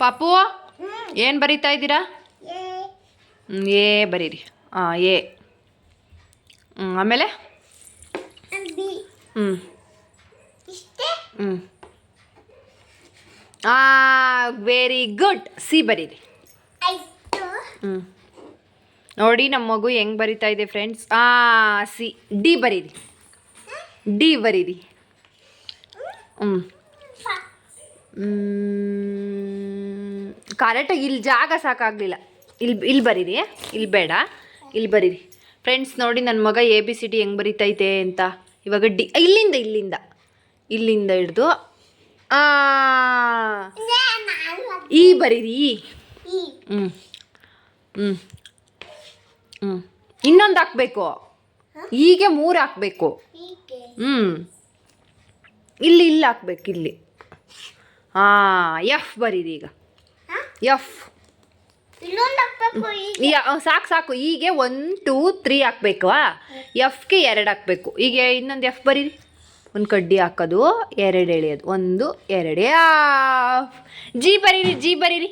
ಪಾಪು ಏನು ಬರೀತಾ ಇದ್ದೀರಾ? ಎ ಬರೀರಿ. ಎ. ಆಮೇಲೆ ವೆರಿ ಗುಡ್. ಸಿ ಬರೀರಿ. ನೋಡಿ ನಮ್ಮ ಮಗು ಹೆಂಗೆ ಬರಿತಾ ಇದೆ ಫ್ರೆಂಡ್ಸ್. ಸಿ. ಡಿ ಬರೀರಿ. ಡಿ ಬರೀರಿ. ಕರೆಕ್ಟಾಗಿ ಇಲ್ಲಿ ಜಾಗ ಸಾಕಾಗಲಿಲ್ಲ. ಇಲ್ಲಿ ಬರೀರಿ. ಇಲ್ಲಿ ಬೇಡ, ಇಲ್ಲಿ ಬರೀರಿ. ಫ್ರೆಂಡ್ಸ್ ನೋಡಿ ನನ್ನ ಮಗ ABCD ಹೆಂಗೆ ಬರಿತೈತೆ ಅಂತ. ಇವಾಗ ಡಿ ಇಲ್ಲಿಂದ ಹಿಡ್ದು ಈ ಬರೀರಿ. ಇನ್ನೊಂದು ಹಾಕ್ಬೇಕು. ಹೀಗೆ 3 ಹಾಕ್ಬೇಕು. ಇಲ್ಲಿ ಹಾಕ್ಬೇಕು. ಇಲ್ಲಿ ಎಫ್ ಬರೀರಿ. ಈಗ ಎಫ್ ಸಾಕು. ಹೀಗೆ 1 2 3 ಹಾಕ್ಬೇಕು. ಎಫ್ಗೆ 2 ಹಾಕ್ಬೇಕು. ಈಗ ಇನ್ನೊಂದು ಎಫ್ ಬರೀರಿ. ಒಂದು ಕಡ್ಡಿ ಹಾಕೋದು, 2 ಎಳೆಯೋದು, 1 2. ಜಿ ಬರೀರಿ. ಜಿ ಬರೀರಿ.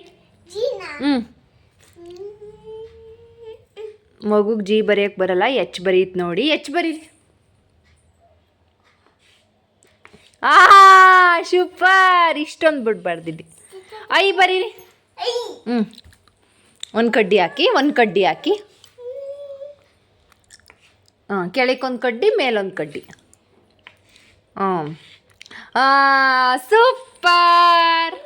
ಮಗುಗೆ ಜಿ ಬರೆಯೋಕ್ಕೆ ಬರಲ್ಲ. ಎಚ್ ಬರೀತ್ ನೋಡಿ. ಎಚ್ ಬರೀರಿ. ಸೂಪರ್. ಇಷ್ಟೊಂದು ಬಿಡ್ಬಾರ್ದಿಲ್ಲಿ. ಐ ಬರೀರಿ. ಒಂದು ಕಡ್ಡಿ ಹಾಕಿ. ಕೆಳಗೊಂದು ಕಡ್ಡಿ, ಮೇಲೊಂದು ಕಡ್ಡಿ. ಸೂಪರ್.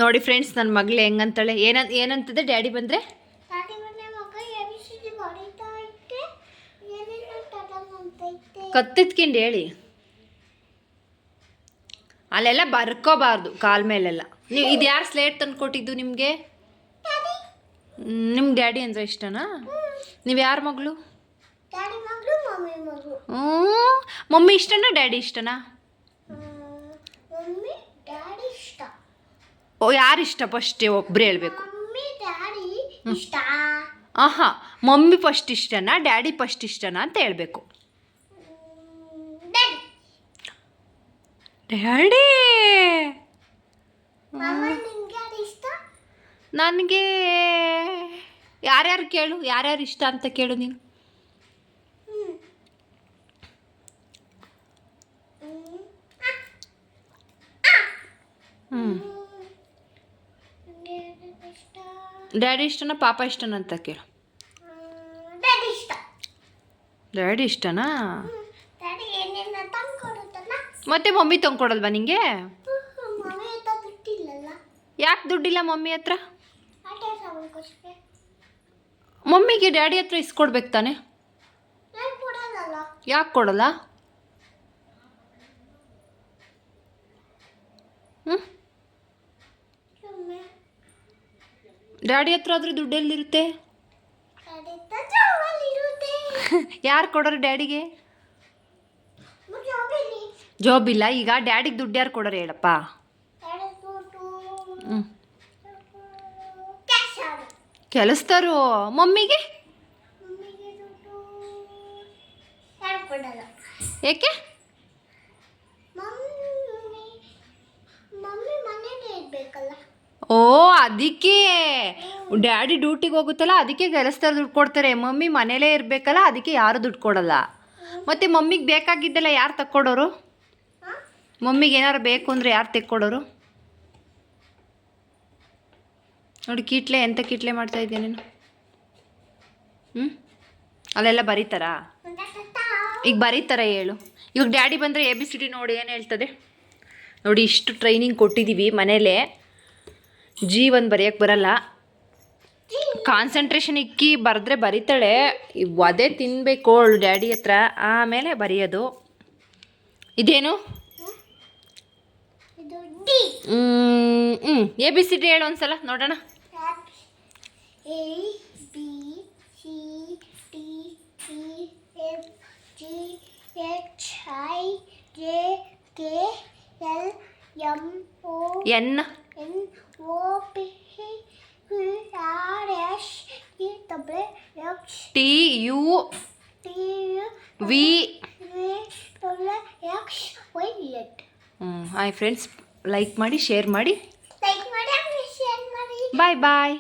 ನೋಡಿ ಫ್ರೆಂಡ್ಸ್ ನನ್ನ ಮಗಳು ಹೆಂಗಂತಾಳೆ. ಏನಂತದೆ ಡ್ಯಾಡಿ ಬಂದರೆ? ಕತ್ತಿತ್ಕೊಂಡು ಹೇಳಿ. ಅಲ್ಲೆಲ್ಲ ಬರ್ಕೋಬಾರ್ದು ಕಾಲ ಮೇಲೆಲ್ಲ. ನೀವು ಇದು ಯಾರು ಸ್ಲೇಟ್ ತಂದು ಕೊಟ್ಟಿದ್ದು ನಿಮಗೆ? ನಿಮ್ಗೆ ಡ್ಯಾಡಿ ಅಂದರೆ ಇಷ್ಟನಾ? ನೀವು ಯಾರ ಮಗಳು? ಮಮ್ಮಿ ಇಷ್ಟನಾ ಡ್ಯಾಡಿ ಇಷ್ಟನಾ? ಯಾರು ಇಷ್ಟ ಫಸ್ಟ್ ಒಬ್ಬರೇ ಹೇಳ್ಬೇಕು. ಮಮ್ಮಿ ಫಸ್ಟ್ ಇಷ್ಟನಾ ಡ್ಯಾಡಿ ಫಸ್ಟ್ ಇಷ್ಟನಾ ಅಂತ ಹೇಳ್ಬೇಕು. ಡ್ಯಾಡಿ. ನನಗೆ ಯಾರ್ಯಾರು ಕೇಳು, ಯಾರ್ಯಾರು ಇಷ್ಟ ಅಂತ ಕೇಳು ನೀನು. ಡ್ಯಾಡಿ ಇಷ್ಟನಾ ಪಾಪ ಇಷ್ಟನಾ ಅಂತ ಕೇಳು. ಡ್ಯಾಡಿ ಇಷ್ಟನಾ? ಮತ್ತೆ ಮಮ್ಮಿ ತಂದ್ಕೊಡಲ್ವಾ ನಿಂಗೆ? ಯಾಕೆ ದುಡ್ಡಿಲ್ಲ ಮಮ್ಮಿ ಹತ್ರ? ಮಮ್ಮಿಗೆ ಡ್ಯಾಡಿ ಹತ್ರ ಇಸ್ಕೊಡ್ಬೇಕು ತಾನೆ. ಯಾಕೆ ಕೊಡಲ್ಲ? ಡ್ಯಾಡಿ ಹತ್ರ ಆದ್ರೆ ದುಡ್ಡು ಎಲ್ಲಿರುತ್ತೆ? ಯಾರು ಕೊಡೋರು ಡ್ಯಾಡಿಗೆ? ಜಾಬ್ ಇಲ್ಲ. ಈಗ ಡ್ಯಾಡಿಗೆ ದುಡ್ಡು ಯಾರು ಕೊಡೋರು ಹೇಳಪ್ಪ? ಕೆಲಸದಾರು. ಮಮ್ಮಿಗೆ ಏಕೆ? ಓ ಅದಕ್ಕೆ ಡ್ಯಾಡಿ ಡ್ಯೂಟಿಗೆ ಹೋಗುತ್ತಲ್ಲ, ಅದಕ್ಕೆ ಕೆಲಸದವ್ರು ದುಡ್ಡು ಕೊಡ್ತಾರೆ. ಮಮ್ಮಿ ಮನೇಲೇ ಇರಬೇಕಲ್ಲ, ಅದಕ್ಕೆ ಯಾರು ದುಡ್ಡು ಕೊಡಲ್ಲ. ಮತ್ತು ಮಮ್ಮಿಗೆ ಬೇಕಾಗಿದ್ದೆಲ್ಲ ಯಾರು ತಕ್ಕೊಡೋರು? ಮಮ್ಮಿಗೆ ಏನಾರು ಬೇಕು ಅಂದರೆ ಯಾರು ತೆಕ್ಕೊಡೋರು? ನೋಡಿ ಕೀಟ್ಲೆ, ಎಂಥ ಕೀಟ್ಲೆ ಮಾಡ್ತಾ ಇದ್ದೀಯ ನೀನು. ಅಲ್ಲೆಲ್ಲ ಬರೀತಾರಾ? ಈಗ ಬರೀತಾರ ಹೇಳು. ಇವಾಗ ಡ್ಯಾಡಿ ಬಂದರೆ ABCD ನೋಡಿ ಏನು ಹೇಳ್ತದೆ ನೋಡಿ. ಇಷ್ಟು ಟ್ರೈನಿಂಗ್ ಕೊಟ್ಟಿದ್ದೀವಿ ಮನೇಲೇ. ಜಿ ಒಂದು ಬರೆಯೋಕ್ಕೆ ಬರಲ್ಲ. ಕಾನ್ಸಂಟ್ರೇಷನ್ ಇಕ್ಕಿ ಬರೆದ್ರೆ ಬರೀತಾಳೆ. ಅದೇ ತಿನ್ನಬೇಕು ಅವಳು ಡ್ಯಾಡಿ ಹತ್ರ, ಆಮೇಲೆ ಬರೆಯೋದು. ಇದೇನು? ABCD ಹೇಳು ಒಂದ್ಸಲ ನೋಡೋಣ. N T U V hi friends, like ಮಾಡಿ, ಶೇರ್ ಮಾಡಿ, ಲೈಕ್ ಮಾಡಿ, ಶೇರ್ ಮಾಡಿ. ಬಾಯ್ ಬಾಯ್.